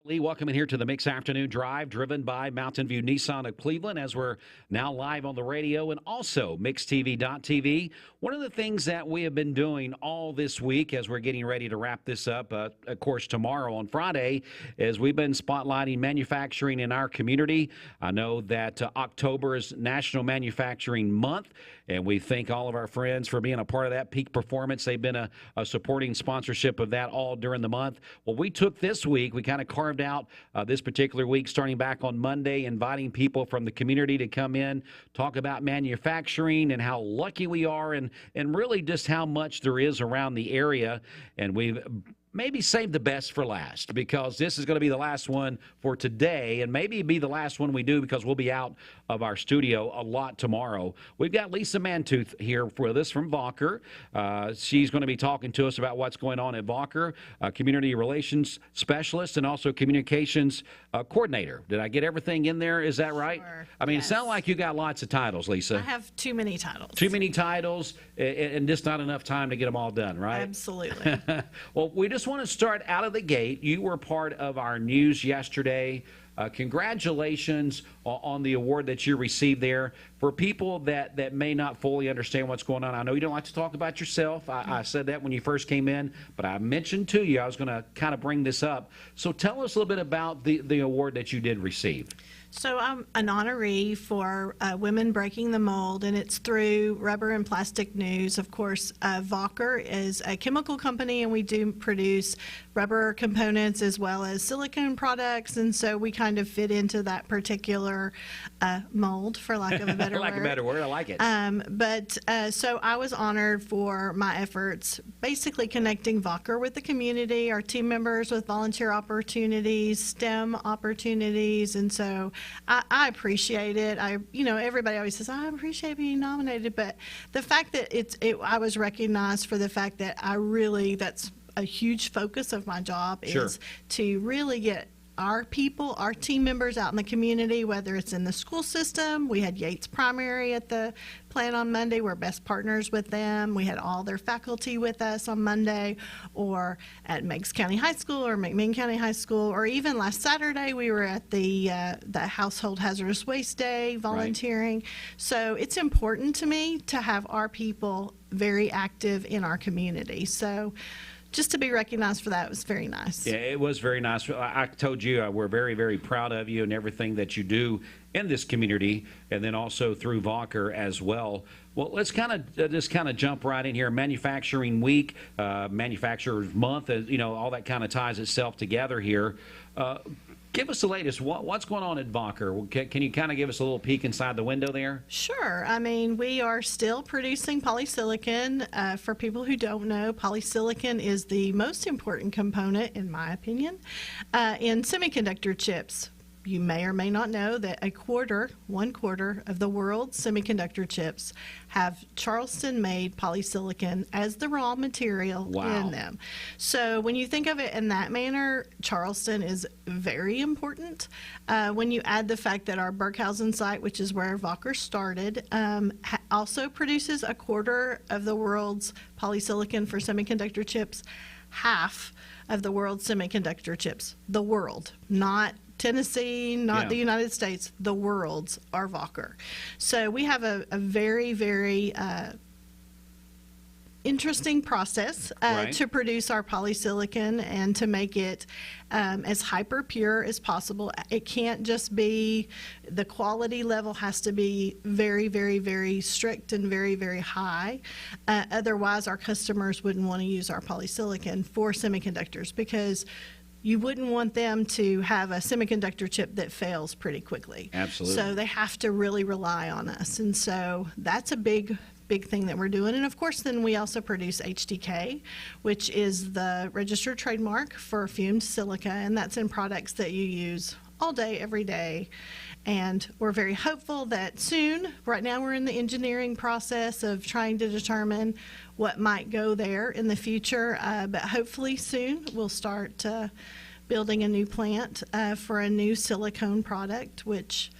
Lee, welcome in here to the Mix Afternoon Drive, driven by Mountain View Nissan of Cleveland, as we're now live on the radio and also MixTV.tv. One of the things that we have been doing all this week as we're getting ready to wrap this up, of course, tomorrow on Friday, is we've been spotlighting manufacturing in our community. I know that October is National Manufacturing Month, and we thank all of our friends for being a part of that peak performance. They've been a supporting sponsorship of that all during the month. Well, we took this week, we kind of carved out this particular week, starting back on Monday, inviting people from the community to come in, talk about manufacturing and how lucky we are, and really just how much there is around the area. And we've maybe save the best for last, because this is going to be the last one for today, and maybe be the last one we do, because we'll be out of our studio a lot tomorrow. We've got Lisa Mantooth here with us from Wacker. She's going to be talking to us about what's going on at Wacker, community relations specialist and also communications coordinator. Did I get everything in there? Is that right? Sure. I mean, Yes. It sounds like you got lots of titles, Lisa. I have too many titles. Too many titles, and just not enough time to get them all done, right? Absolutely. Well, we just want to start out of the gate. You were part of our news yesterday. Congratulations on the award that you received there. For people that may not fully understand what's going on, I know you don't like to talk about yourself. I said that when you first came in, but I mentioned to you I was going to kind of bring this up. So tell us a little bit about the award that you did receive. So I'm an honoree for Women Breaking the Mold, and it's through Rubber and Plastic News. Of course, Wacker is a chemical company, and we do produce rubber components as well as silicone products, and so we kind of fit into that particular mold, for lack of a better like word. a better word, I like it. So I was honored for my efforts, basically connecting Wacker with the community, our team members with volunteer opportunities, STEM opportunities, and so I appreciate it. Everybody always says, I appreciate being nominated, but the fact that I was recognized for the fact that that's a huge focus of my job. Sure. Is to really get our people, our team members out in the community, whether it's in the school system. We had Yates Primary at the plant on Monday. We're best partners with them. We had all their faculty with us on Monday, or at Meigs County High School or McMinn County High School, or even last Saturday we were at the Household Hazardous Waste Day volunteering. Right. So it's important to me to have our people very active in our community. So just to be recognized for that was very nice. Yeah, it was very nice. I told you we're very, very proud of you and everything that you do in this community, and then also through Wacker as well. Well, let's kind of jump right in here. Manufacturing Week, Manufacturers Month, all that kind of ties itself together here. Give us the latest. What's going on at Wacker? Can you kind of give us a little peek inside the window there? Sure. I mean, we are still producing polysilicon. For people who don't know, polysilicon is the most important component, in my opinion, in semiconductor chips. You may or may not know that 1/4 of the world's semiconductor chips have Charleston-made polysilicon as the raw material in them. So when you think of it in that manner, Charleston is very important. When you add the fact that our Burghausen site, which is where Wacker started, also produces 1/4 of the world's polysilicon for semiconductor chips, half of the world's semiconductor chips, the world, not Tennessee, not the United States, the world's are Wacker. So we have a very, very interesting process to produce our polysilicon and to make it as hyper pure as possible. It can't just be, the quality level has to be very, very, very strict and very, very high. Otherwise, our customers wouldn't want to use our polysilicon for semiconductors, because you wouldn't want them to have a semiconductor chip that fails pretty quickly. Absolutely. So they have to really rely on us. And so that's a big thing that we're doing. And of course, then we also produce HDK, which is the registered trademark for fumed silica, and that's in products that you use all day, every day. And we're very hopeful that soon, right now we're in the engineering process of trying to determine what might go there in the future, but hopefully soon we'll start building a new plant for a new silicone product, which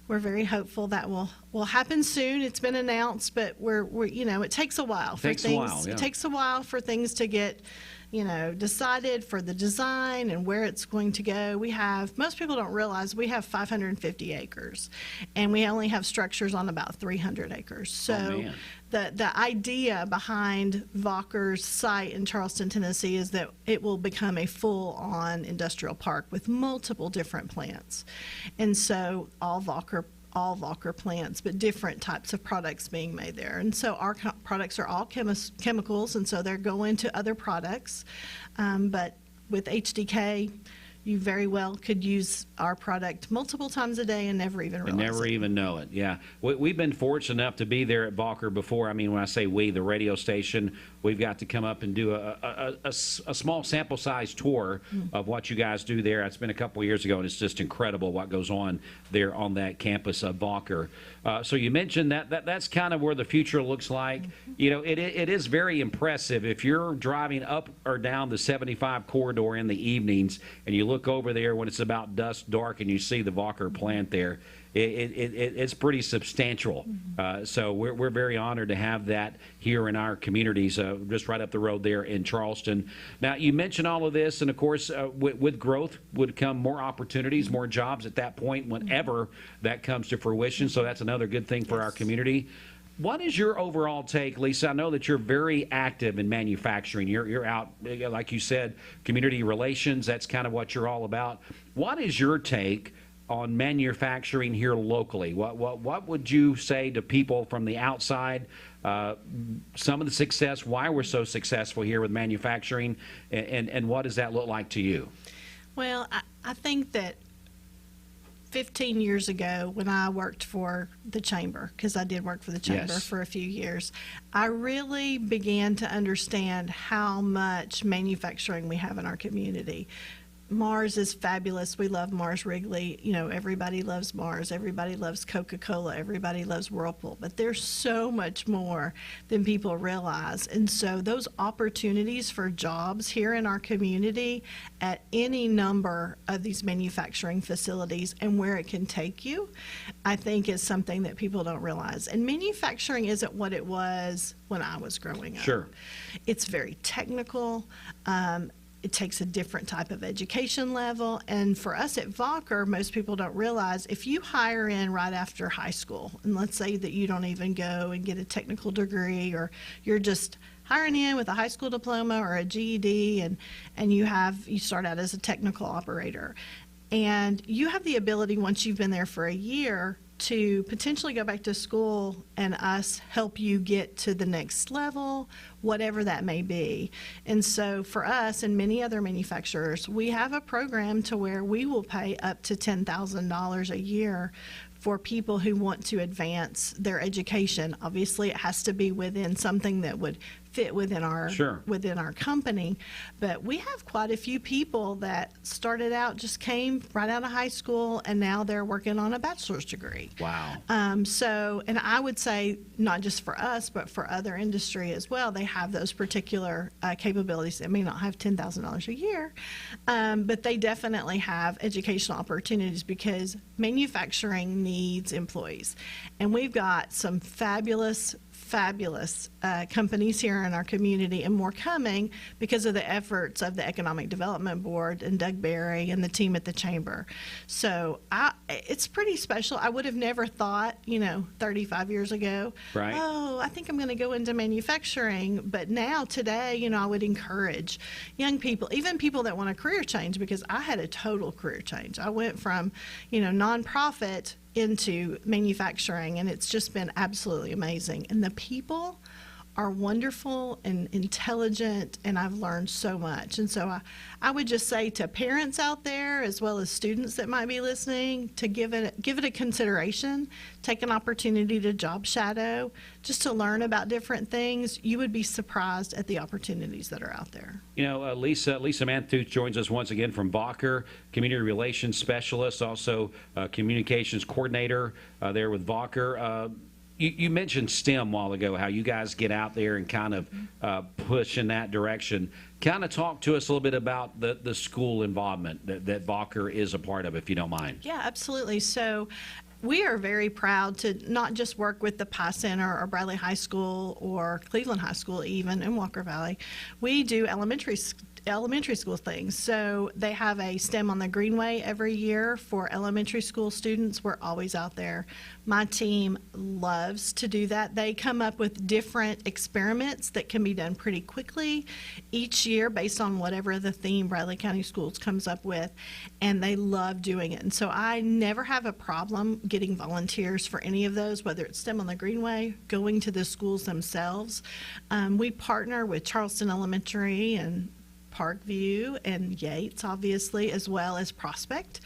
we're very hopeful that will will happen soon. It's been announced, but we're it takes a while for things. It takes a while for things to get, decided for the design and where it's going to go. Most people don't realize we have 550 acres, and we only have structures on about 300 acres. So the idea behind Wacker's site in Charleston, Tennessee is that it will become a full-on industrial park with multiple different plants. And so all Wacker plants, but different types of products being made there. And so our products are all chemicals, and so they're going to other products. But with HDK, you very well could use our product multiple times a day and never even realize never even know it. Yeah. We've been fortunate enough to be there at Wacker before. I mean, when I say we, the radio station, we've got to come up and do a small sample size tour of what you guys do there. It's been a couple of years ago, and it's just incredible what goes on there on that campus of Wacker. So you mentioned that's kind of where the future looks like. It is very impressive. If you're driving up or down the 75 corridor in the evenings and you look over there when it's about dusk, dark, and you see the Wacker plant there, it's pretty substantial. So we're very honored to have that here in our communities, just right up the road there in Charleston. Now, you mentioned all of this, and of course, with growth would come more opportunities, more jobs at that point, whenever that comes to fruition. So that's another good thing for our community. What is your overall take, Lisa? I know that you're very active in manufacturing. You're out, like you said, community relations. That's kind of what you're all about. What is your take on manufacturing here locally? What would you say to people from the outside? Some of the success, why we're so successful here with manufacturing, and what does that look like to you? Well, I think that 15 years ago, when I worked for the chamber, because I did work for the chamber for a few years, I really began to understand how much manufacturing we have in our community. Mars is fabulous. We love Mars Wrigley. Everybody loves Mars. Everybody loves Coca-Cola. Everybody loves Whirlpool. But there's so much more than people realize. And so those opportunities for jobs here in our community at any number of these manufacturing facilities and where it can take you, I think is something that people don't realize. And manufacturing isn't what it was when I was growing up. Sure. It's very technical. It takes a different type of education level. And for us at Wacker, most people don't realize if you hire in right after high school, and let's say that you don't even go and get a technical degree, or you're just hiring in with a high school diploma or a GED, and you start out as a technical operator. And you have the ability, once you've been there for a year, to potentially go back to school and us help you get to the next level, whatever that may be. And so for us and many other manufacturers, we have a program to where we will pay up to $10,000 a year for people who want to advance their education. Obviously, it has to be within something that would fit within our company, but we have quite a few people that started out, just came right out of high school, and now they're working on a bachelor's degree. Wow. And I would say not just for us, but for other industry as well, they have those particular capabilities. They may not have $10,000 a year, but they definitely have educational opportunities because manufacturing needs employees. And we've got some fabulous companies here in our community, and more coming because of the efforts of the Economic Development Board and Doug Berry and the team at the Chamber. So it's pretty special. I would have never thought, 35 years ago, right, oh, I think I'm going to go into manufacturing. But now, today, I would encourage young people, even people that want a career change, because I had a total career change. I went from, nonprofit into manufacturing, and it's just been absolutely amazing. And the people are wonderful and intelligent, and I've learned so much. And so I would just say to parents out there, as well as students that might be listening, to give it a consideration. Take an opportunity to job shadow, just to learn about different things. You would be surprised at the opportunities that are out there. Lisa Mantooth joins us once again from Wacker, community relations specialist, also communications coordinator there with Wacker. You mentioned STEM a while ago, how you guys get out there and kind of push in that direction. Kind of talk to us a little bit about the school involvement that Wacker is a part of, if you don't mind. Yeah, absolutely. So We are very proud to not just work with the Pie Center or Bradley High School or Cleveland High School, even in Wacker Valley. We do elementary school things. So they have a STEM on the Greenway every year for elementary school students. We're always out there. My team loves to do that. They come up with different experiments that can be done pretty quickly each year based on whatever the theme Bradley County Schools comes up with, and they love doing it. And so I never have a problem getting volunteers for any of those, whether it's STEM on the Greenway, going to the schools themselves. We partner with Charleston Elementary and Parkview and Yates, obviously, as well as Prospect.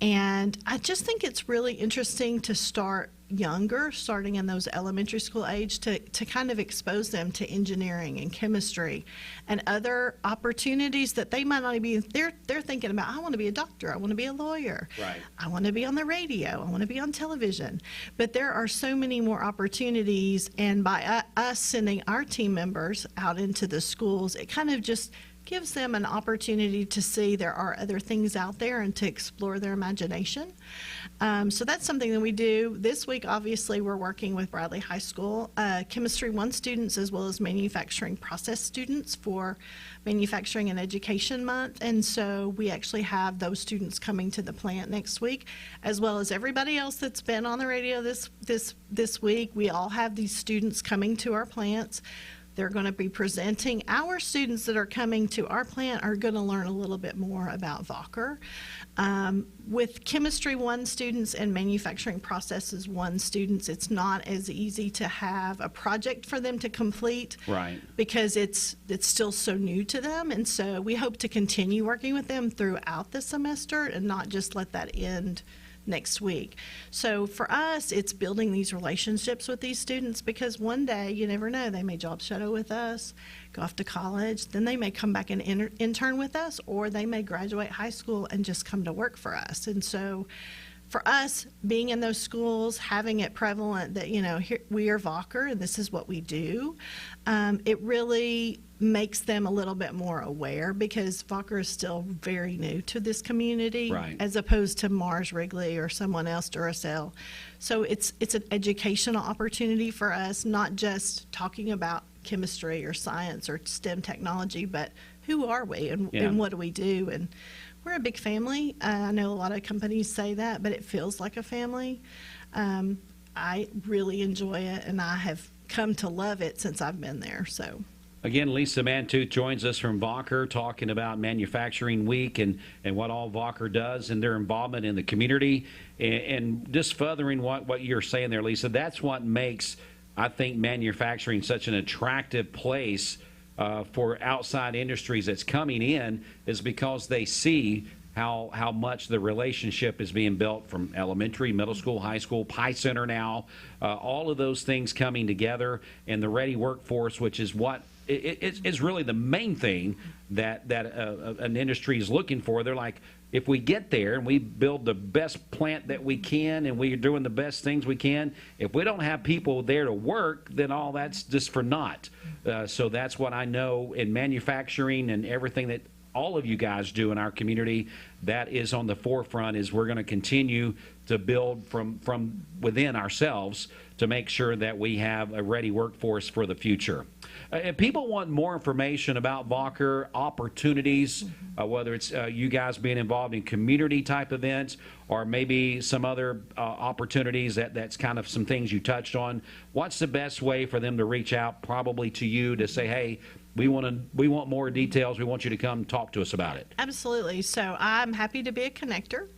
And I just think it's really interesting to start younger, starting in those elementary school age, to kind of expose them to engineering and chemistry and other opportunities that they might not be, they're thinking about, I want to be a doctor, I want to be a lawyer, right, I want to be on the radio, I want to be on television. But there are so many more opportunities, and by us sending our team members out into the schools, it kind of just gives them an opportunity to see there are other things out there and to explore their imagination. So that's something that we do. This week, obviously, we're working with Bradley High School, Chemistry 1 students as well as manufacturing process students for Manufacturing and Education Month. And so we actually have those students coming to the plant next week, as well as everybody else that's been on the radio this week. We all have these students coming to our plants. They're going to be presenting. Our students that are coming to our plant are going to learn a little bit more about Wacker. With Chemistry 1 students and Manufacturing Processes 1 students, it's not as easy to have a project for them to complete, right, because it's still so new to them. And so we hope to continue working with them throughout the semester and not just let that end next week. So for us, it's building these relationships with these students, because one day, you never know, they may job shadow with us, go off to college, then they may come back and intern with us, or they may graduate high school and just come to work for us. And so for us, being in those schools, having it prevalent that, you know, here, we are Wacker and this is what we do, it really makes them a little bit more aware, because Wacker is still very new to this community, right, as opposed to Mars Wrigley or someone else, Duracell. So it's an educational opportunity for us, not just talking about chemistry or science or STEM technology, but who are we and what do we do? And we're a big family. I know a lot of companies say that, but it feels like a family. I really enjoy it, and I have come to love it since I've been there. So. Again, Lisa Mantooth joins us from Wacker, talking about Manufacturing Week and what all Wacker does and their involvement in the community. And just furthering what you're saying there, Lisa, that's what makes, I think, manufacturing such an attractive place for outside industries that's coming in, is because they see how much the relationship is being built from elementary, middle school, high school, Pie Center now, all of those things coming together, and the ready workforce, which is what it's really the main thing that an industry is looking for. They're like, if we get there and we build the best plant that we can and we're doing the best things we can, if we don't have people there to work, then all that's just for naught. So that's what I know in manufacturing and everything that all of you guys do in our community. That is on the forefront, is we're going to continue to build from within ourselves to make sure that we have a ready workforce for the future. If people want more information about Wacker, opportunities, whether it's you guys being involved in community type events or maybe some other opportunities, that's kind of some things you touched on, what's the best way for them to reach out probably to you to say, hey, we want more details. We want you to come talk to us about it. Absolutely. So I'm happy to be a connector,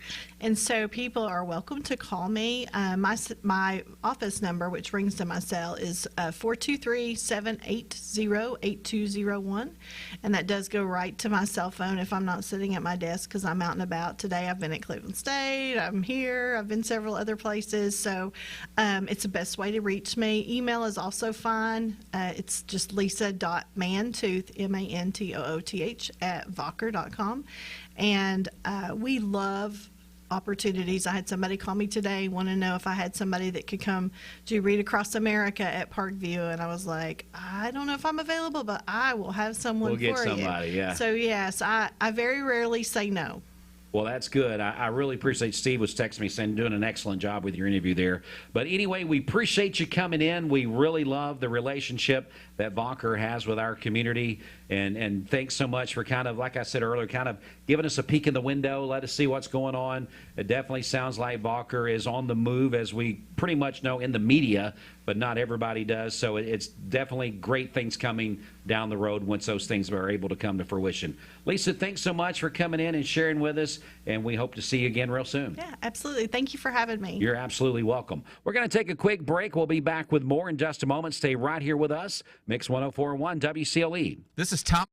and so people are welcome to call me. My office number, which rings to my cell, is 423-780-8201, and that does go right to my cell phone if I'm not sitting at my desk, because I'm out and about. Today I've been at Cleveland State. I'm here. I've been several other places. So it's the best way to reach me. Email is also fine. It's just lisa.mantooth, Mantooth, at Wacker.com. And we love opportunities. I had somebody call me today, want to know if I had somebody that could come do Read Across America at Parkview, and I was like, I don't know if I'm available, but I will have someone for you. We'll get somebody, yeah. So yes, I very rarely say no. Well, that's good. I really appreciate Steve was texting me saying doing an excellent job with your interview there. But anyway, we appreciate you coming in. We really love the relationship that Wacker has with our community. And thanks so much for kind of, like I said earlier, kind of giving us a peek in the window, let us see what's going on. It definitely sounds like Wacker is on the move, as we pretty much know in the media, but not everybody does. So it's definitely great things coming down the road once those things are able to come to fruition. Lisa, thanks so much for coming in and sharing with us, and we hope to see you again real soon. Yeah, absolutely. Thank you for having me. You're absolutely welcome. We're going to take a quick break. We'll be back with more in just a moment. Stay right here with us. Mix 104.1 WCLE. This is Tom.